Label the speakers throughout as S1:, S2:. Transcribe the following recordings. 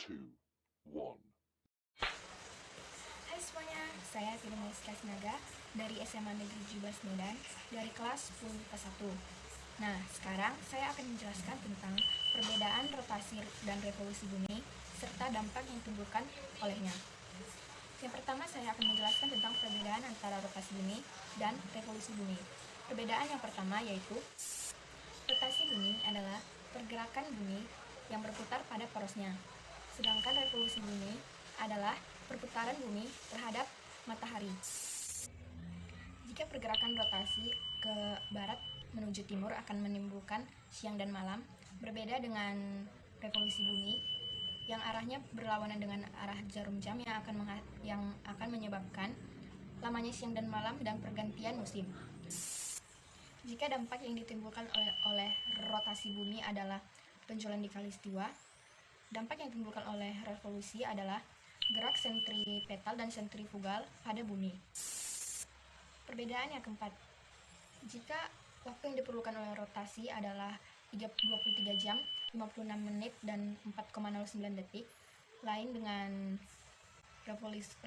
S1: two, one.
S2: Hai semuanya, saya Firmanisca Sinaga dari SMA Negeri 17 Medan dari kelas 10 IPA 1. Nah, sekarang saya akan menjelaskan tentang perbedaan rotasi dan revolusi bumi serta dampak yang ditimbulkan olehnya. Yang pertama, saya akan menjelaskan tentang perbedaan antara rotasi bumi dan revolusi bumi. Perbedaan yang pertama yaitu rotasi bumi adalah pergerakan bumi yang berputar pada porosnya. Sedangkan revolusi bumi adalah perputaran bumi terhadap matahari. Jika pergerakan rotasi ke barat menuju timur akan menimbulkan siang dan malam, berbeda dengan revolusi bumi yang arahnya berlawanan dengan arah jarum jam yang akan menyebabkan lamanya siang dan malam dan pergantian musim. Jika dampak yang ditimbulkan oleh rotasi bumi adalah benjolan di khalistiwa, dampak yang ditimbulkan oleh revolusi adalah gerak sentripetal dan sentrifugal pada bumi. Perbedaan yang keempat, jika waktu yang diperlukan oleh rotasi adalah 23 jam, 56 menit, dan 4,09 detik, lain dengan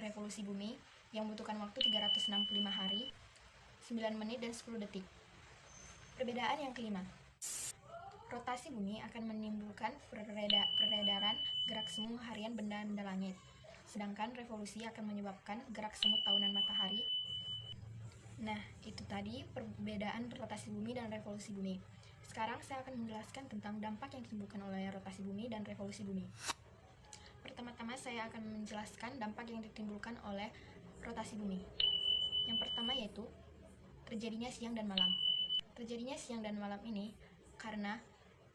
S2: revolusi bumi yang membutuhkan waktu 365 hari, 9 menit, dan 10 detik. Perbedaan yang kelima, rotasi bumi akan menimbulkan peredaran gerak semu harian benda-benda langit, sedangkan revolusi akan menyebabkan gerak semu tahunan matahari. Nah, itu tadi perbedaan rotasi bumi dan revolusi bumi. Sekarang saya akan menjelaskan tentang dampak yang ditimbulkan oleh rotasi bumi dan revolusi bumi. Pertama-tama saya akan menjelaskan dampak yang ditimbulkan oleh rotasi bumi. Yang pertama yaitu terjadinya siang dan malam. Terjadinya siang dan malam ini karena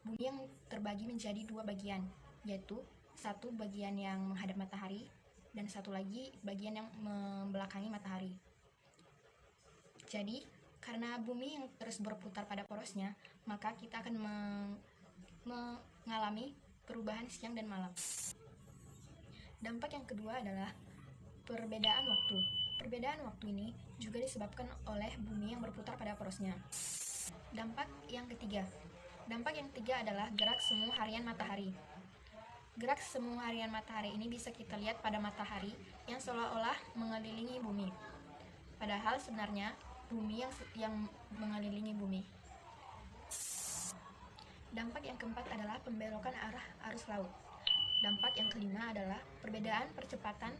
S2: bumi yang terbagi menjadi dua bagian, yaitu satu bagian yang menghadap matahari dan satu lagi bagian yang membelakangi matahari. Jadi, karena bumi yang terus berputar pada porosnya, maka kita akan mengalami perubahan siang dan malam. Dampak yang kedua adalah perbedaan waktu. Perbedaan waktu ini juga disebabkan oleh bumi yang berputar pada porosnya. Dampak yang ketiga adalah gerak semu harian matahari. Gerak semu harian matahari ini bisa kita lihat pada matahari yang seolah-olah mengelilingi bumi. Padahal sebenarnya bumi yang mengelilingi bumi. Dampak yang keempat adalah pembelokan arah arus laut. Dampak yang kelima adalah perbedaan percepatan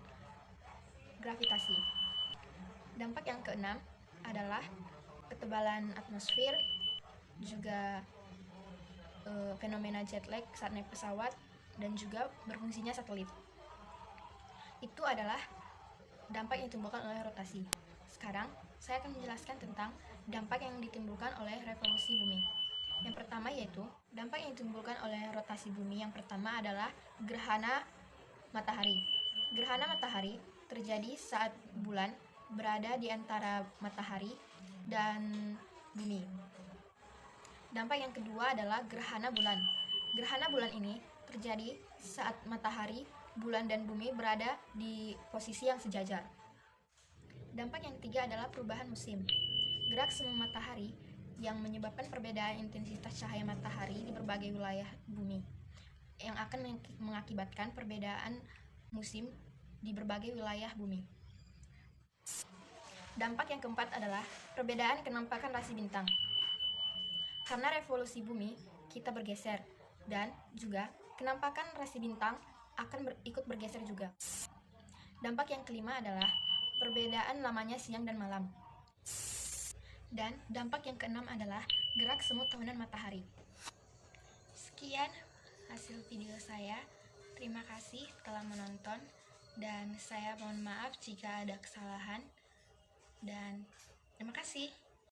S2: gravitasi. Dampak yang keenam adalah ketebalan atmosfer, juga fenomena jet lag saat naik pesawat, dan juga berfungsinya satelit. Itu adalah dampak yang ditimbulkan oleh rotasi. Sekarang, saya akan menjelaskan tentang dampak yang ditimbulkan oleh revolusi bumi. Yang pertama yaitu, dampak yang ditimbulkan oleh rotasi bumi yang pertama adalah gerhana matahari. Gerhana matahari terjadi saat bulan berada di antara matahari dan bumi. Dampak yang kedua adalah gerhana bulan. Gerhana bulan ini terjadi saat matahari, bulan, dan bumi berada di posisi yang sejajar. Dampak yang ketiga adalah perubahan musim. Gerak semu matahari yang menyebabkan perbedaan intensitas cahaya matahari di berbagai wilayah bumi, yang akan mengakibatkan perbedaan musim di berbagai wilayah bumi. Dampak yang keempat adalah perbedaan kenampakan rasi bintang. Karena revolusi bumi, kita bergeser, dan juga kenampakan rasi bintang akan ikut bergeser juga. Dampak yang kelima adalah perbedaan lamanya siang dan malam. Dan dampak yang keenam adalah gerak semu tahunan matahari. Sekian hasil video saya. Terima kasih telah menonton, dan saya mohon maaf jika ada kesalahan, dan terima kasih.